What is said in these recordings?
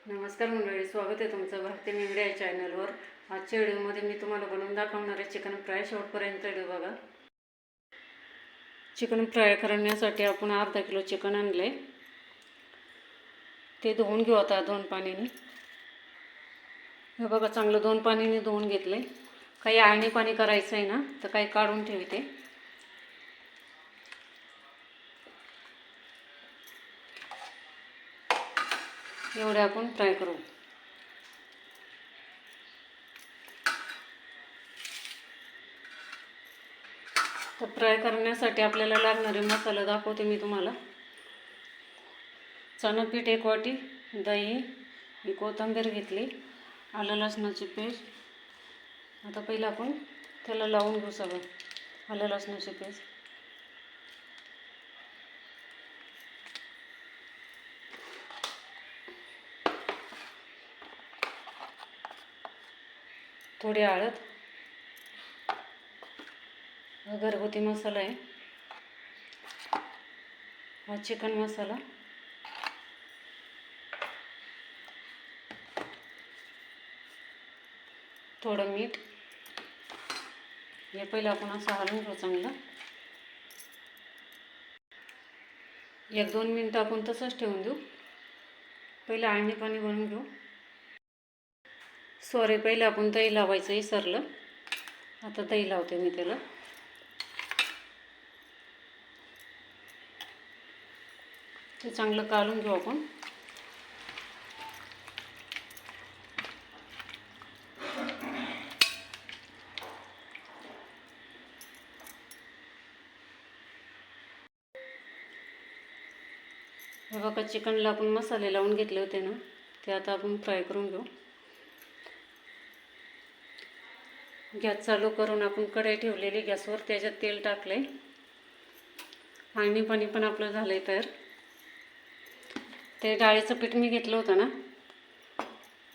नमस्कार मंडळी, स्वागत आहे तुमचं भारती मेंगडे या चॅनलवर। आजच्या व्हिडिओमध्ये मी तुम्हाला बनवून दाखवणार आहे चिकन फ्राय। शेवटपर्यंत व्हिडिओ बघा। चिकन फ्राय करण्यासाठी आपण अर्धा किलो चिकन आणले, ते धुवून घेऊ आता 2 पाण्याने। हे बघा, चांगलं 2 पाण्याने धुवून घेतले। काही आळणी पाणी करायचं आहे ना, तर काही काढून ठेवते। एवढे आपण फ्राय करू। तर फ्राय करण्यासाठी आपल्याला लागणारे मसाले दाखवते मी तुम्हाला। चणा पीठ 1 वाटी, दही, कोथिंबीर घेतली, आलं लसणाची पेस्ट। आता पहिला आपण त्याला लावून घेऊ सगळं, आलं लसणाची पेस्ट। थोडी हळद, घरगुती मसाला आहे हा, चिकन मसाला, थोडं मीठ। हे पहिलं आपण असं हलवून घेऊ चांगलं। 1-2 मिनिटं आपण तसंच ठेवून देऊ। पहिलं आळणी पाणी बनवून घेऊ। सॉरी, पहिलं आपण दही लावायचं विसरलं, आता दही लावते मी त्याला। ते चांगलं काढून घेऊ आपण। हे बघा, चिकनला आपण मसाले लावून घेतले होते ना, ते आता आपण फ्राय करून घेऊ। गॅस चालू करून आपण कढई ठेवलेली गॅसवर, त्याच्यात तेल टाकले। आळणी पाणी पण आपलं झालंय तयार। ते डाळीचं पीठ मी घेतलं होतं ना,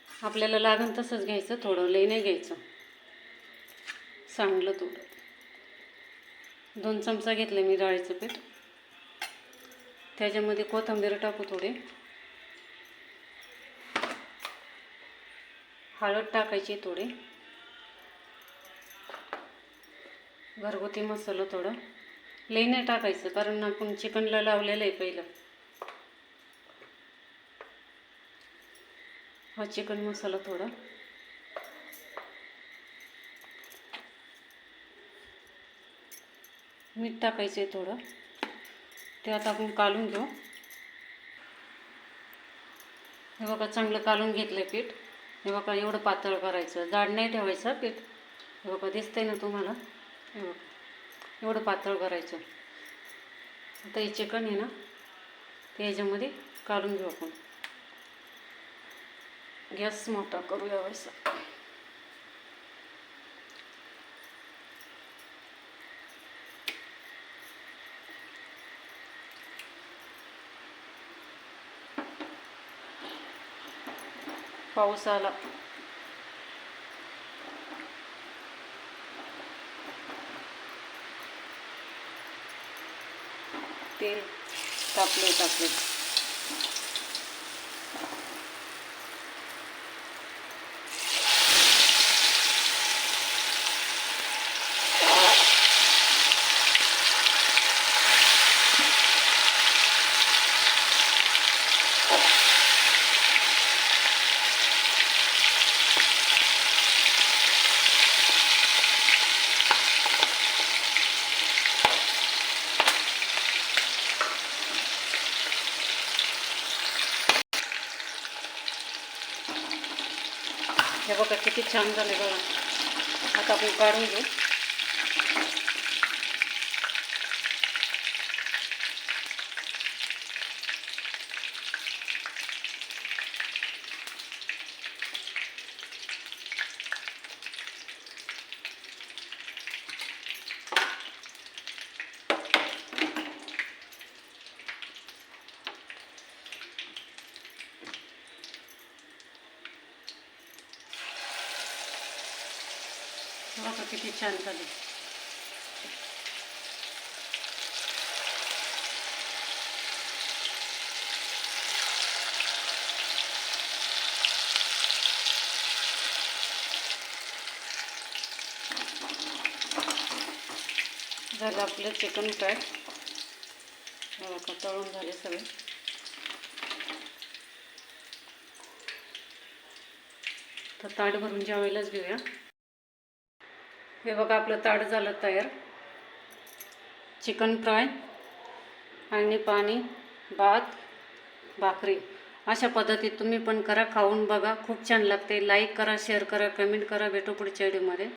आपल्याला लागेल तसंच घ्यायचं, थोडं लई नाही घ्यायचं, सांडलं थोडं। 2 चमचा घेतले मी डाळीचं पीठ। त्याच्यामध्ये कोथिंबीर टाकू थोडी, हळद टाकायची थोडी, घरगुती मसाला थोडा, लई नाही टाकायचं कारण आपण चिकनला लावलेलं आहे पहिलं। हा चिकन मसाला थोडा, मीठ टाकायचं आहे थोडं। ते आता आपण काढून घेऊ। हे बघा, चांगलं काढून घेतलं पीठ। हे बघा, एवढं पातळ करायचं, जाड नाही ठेवायचं पीठ। हे बघा, दिसतंय ना तुम्हाला, हे बघा एवढं पातळ करायचं। आता हे चिकन आहे ना, ते याच्यामध्ये काढून घेऊ आपण। गॅस मोठा करू यावेळेस। पाऊस आला, तेल टाकले। हे बघा, किती छान झाले बघा। आता आपण काढून घेऊ। बघा किती छान झाले। झालं आपलं चिकन फ्राय. हे बघा तळून झाले सगळे. तर ताट भरून जेवायलाच घेऊया. हे बघा आपलं ताट झालं तयार. चिकन फ्राय आणि पाणी, भात, भाकरी अशा पद्धतीत तुम्ही पण करा, खाऊन बघा. खूप छान लागते. लाईक करा, शेअर करा, कमेंट करा. भेटू पुढच्या व्हिडिओमध्ये.